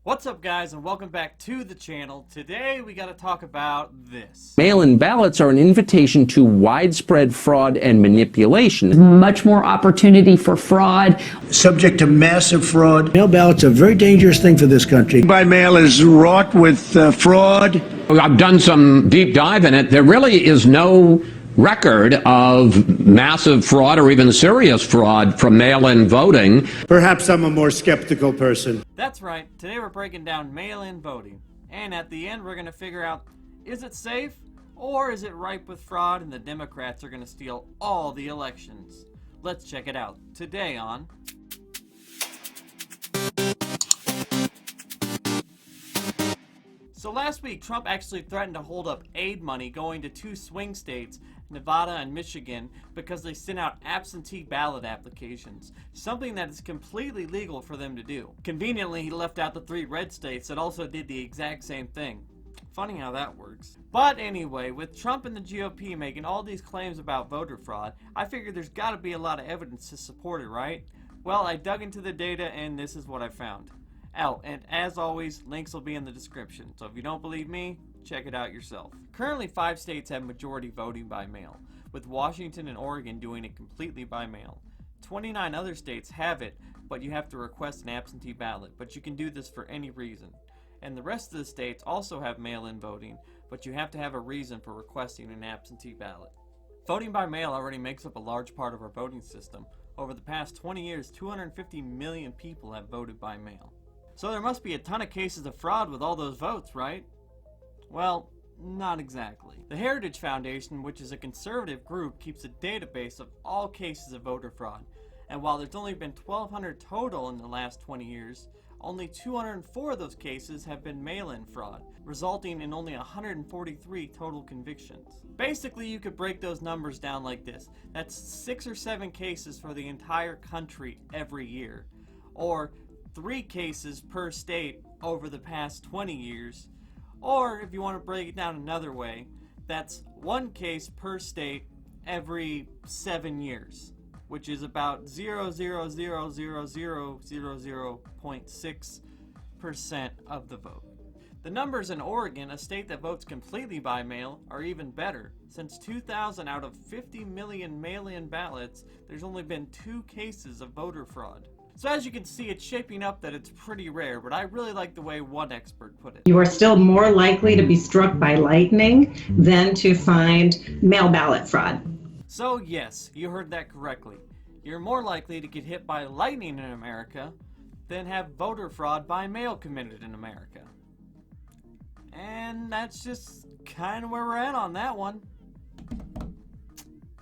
What's up, guys, and welcome back to the channel. Today we got to talk about this. Mail-in ballots are an invitation to widespread fraud and manipulation. Much more opportunity for fraud. Subject to massive fraud. Mail ballots are a very dangerous thing for this country. By mail is wrought with fraud. I've done some deep dive in it. There really is no record of massive fraud or even serious fraud from mail-in voting. Perhaps I'm a more skeptical person. That's right. Today we're breaking down mail-in voting. And at the end we're going to figure out, is it safe or is it ripe with fraud and the Democrats are going to steal all the elections? Let's check it out today on So last week, Trump actually threatened to hold up aid money going to two swing states, Nevada and Michigan, because they sent out absentee ballot applications, something that is completely legal for them to do. Conveniently, he left out the three red states that also did the exact same thing. Funny how that works. But anyway, with Trump and the GOP making all these claims about voter fraud, I figured there's got to be a lot of evidence to support it, right? Well, I dug into the data and this is what I found. And as always, links will be in the description, so if you don't believe me, check it out yourself. Currently, 5 states have majority voting by mail, with Washington and Oregon doing it completely by mail. 29 other states have it, but you have to request an absentee ballot, but you can do this for any reason. And the rest of the states also have mail-in voting, but you have to have a reason for requesting an absentee ballot. Voting by mail already makes up a large part of our voting system. Over the past 20 years, 250 million people have voted by mail. So there must be a ton of cases of fraud with all those votes, right? Well, not exactly. The Heritage Foundation, which is a conservative group, keeps a database of all cases of voter fraud. And while there's only been 1,200 total in the last 20 years, only 204 of those cases have been mail-in fraud, resulting in only 143 total convictions. Basically, you could break those numbers down like this. That's 6 or 7 cases for the entire country every year. Or 3 cases per state over the past 20 years, or if you want to break it down another way, that's 1 case per state every 7 years, which is about 0.6% of the vote. The numbers in Oregon, a state that votes completely by mail, are even better. Since 2000, out of 50 million mail-in ballots, there's only been 2 cases of voter fraud. So as you can see, it's shaping up that it's pretty rare, but I really like the way one expert put it. You are still more likely to be struck by lightning than to find mail ballot fraud. So yes, you heard that correctly. You're more likely to get hit by lightning in America than have voter fraud by mail committed in America. And that's just kind of where we're at on that one.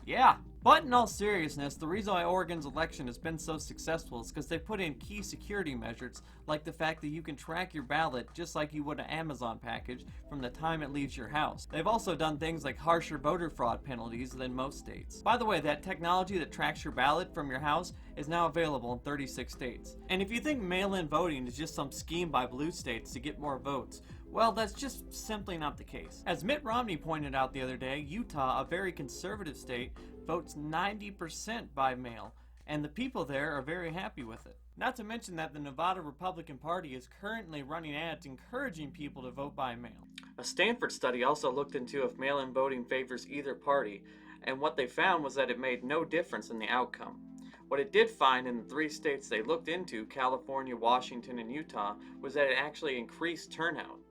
Yeah. But in all seriousness, the reason why Oregon's election has been so successful is because they put in key security measures, like the fact that you can track your ballot just like you would an Amazon package from the time it leaves your house. They've also done things like harsher voter fraud penalties than most states. By the way, that technology that tracks your ballot from your house is now available in 36 states. And if you think mail-in voting is just some scheme by blue states to get more votes, well, that's just simply not the case. As Mitt Romney pointed out the other day, Utah, a very conservative state, votes 90% by mail, and the people there are very happy with it. Not to mention that the Nevada Republican Party is currently running ads encouraging people to vote by mail. A Stanford study also looked into if mail-in voting favors either party, and what they found was that it made no difference in the outcome. What it did find in the 3 states they looked into, California, Washington, and Utah, was that it actually increased turnout.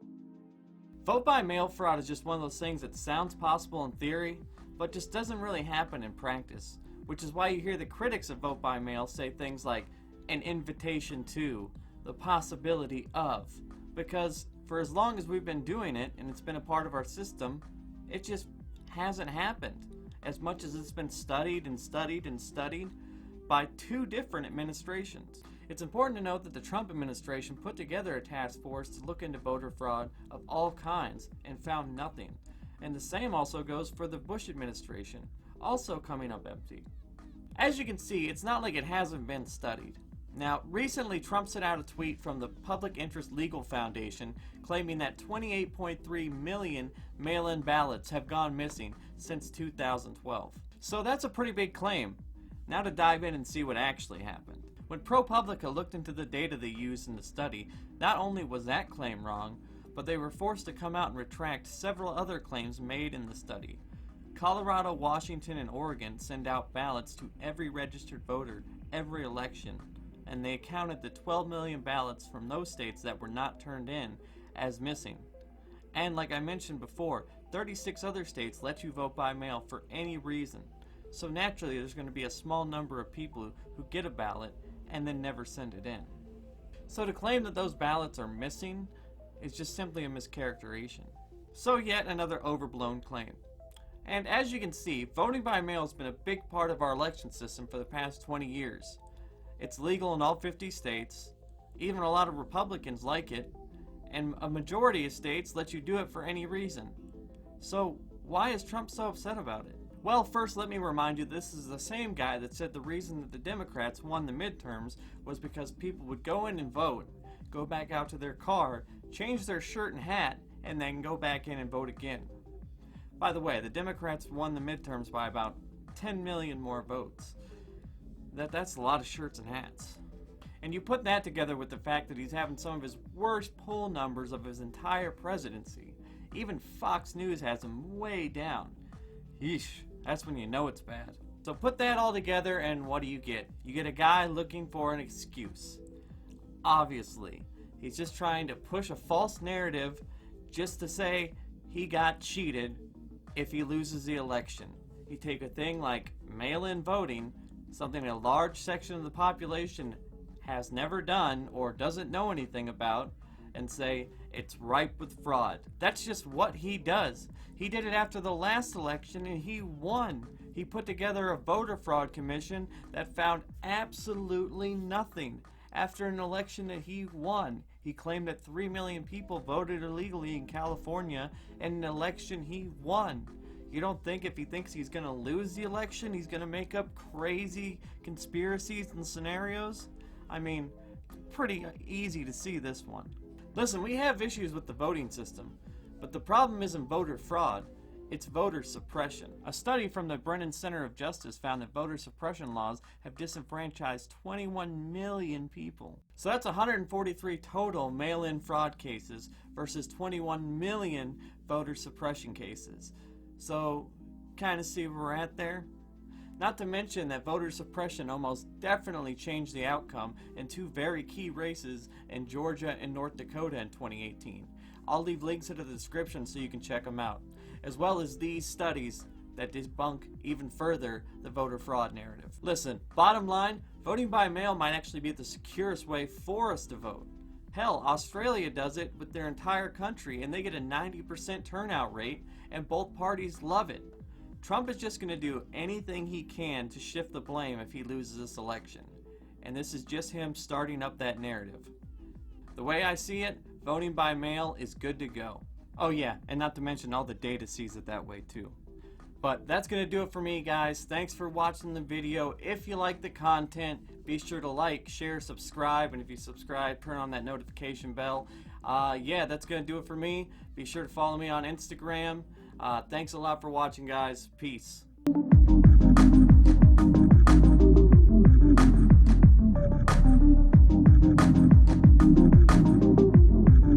Vote by mail fraud is just one of those things that sounds possible in theory, but just doesn't really happen in practice, which is why you hear the critics of vote by mail say things like an invitation to, the possibility of, because for as long as we've been doing it and it's been a part of our system, it just hasn't happened, as much as it's been studied and studied and studied by 2 different administrations. It's important to note that the Trump administration put together a task force to look into voter fraud of all kinds and found nothing. And the same also goes for the Bush administration, also coming up empty. As you can see, it's not like it hasn't been studied. Now, recently Trump sent out a tweet from the Public Interest Legal Foundation claiming that 28.3 million mail-in ballots have gone missing since 2012. So that's a pretty big claim. Now to dive in and see what actually happened. When ProPublica looked into the data they used in the study, not only was that claim wrong, but they were forced to come out and retract several other claims made in the study. Colorado, Washington, and Oregon send out ballots to every registered voter every election, and they accounted the 12 million ballots from those states that were not turned in as missing. And like I mentioned before, 36 other states let you vote by mail for any reason. So naturally there's going to be a small number of people who get a ballot and then never send it in. So to claim that those ballots are missing is just simply a mischaracterization. So yet another overblown claim. And as you can see, voting by mail has been a big part of our election system for the past 20 years. It's legal in all 50 states, even a lot of Republicans like it, and a majority of states let you do it for any reason. So why is Trump so upset about it? Well, first let me remind you this is the same guy that said the reason that the Democrats won the midterms was because people would go in and vote, go back out to their car, change their shirt and hat, and then go back in and vote again. By the way, the Democrats won the midterms by about 10 million more votes. That's a lot of shirts and hats. And you put that together with the fact that he's having some of his worst poll numbers of his entire presidency. Even Fox News has him way down. Yeesh, that's when you know it's bad. So put that all together and what do you get? You get a guy looking for an excuse. Obviously, he's just trying to push a false narrative just to say he got cheated if he loses the election. You take a thing like mail-in voting, something a large section of the population has never done or doesn't know anything about, and say it's ripe with fraud. That's just what he does. He did it after the last election and he won. He put together a voter fraud commission that found absolutely nothing. After an election that he won, he claimed that 3 million people voted illegally in California in an election he won. You don't think if he thinks he's going to lose the election, he's going to make up crazy conspiracies and scenarios? I mean, pretty easy to see this one. Listen, we have issues with the voting system, but the problem isn't voter fraud, it's voter suppression. A study from the Brennan Center of Justice found that voter suppression laws have disenfranchised 21 million people. So that's 143 total mail-in fraud cases versus 21 million voter suppression cases. So, kind of see where we're at there? Not to mention that voter suppression almost definitely changed the outcome in two very key races in Georgia and North Dakota in 2018. I'll leave links in the description so you can check them out, as well as these studies that debunk even further the voter fraud narrative. Listen, bottom line, voting by mail might actually be the securest way for us to vote. Hell, Australia does it with their entire country and they get a 90% turnout rate and both parties love it. Trump is just going to do anything he can to shift the blame if he loses this election. And this is just him starting up that narrative. The way I see it, voting by mail is good to go. Oh yeah, and not to mention all the data sees it that way too. But that's going to do it for me, guys. Thanks for watching the video. If you like the content, be sure to like, share, subscribe, and if you subscribe, turn on that notification bell. Yeah, that's going to do it for me. Be sure to follow me on Instagram. Thanks a lot for watching, guys. Peace.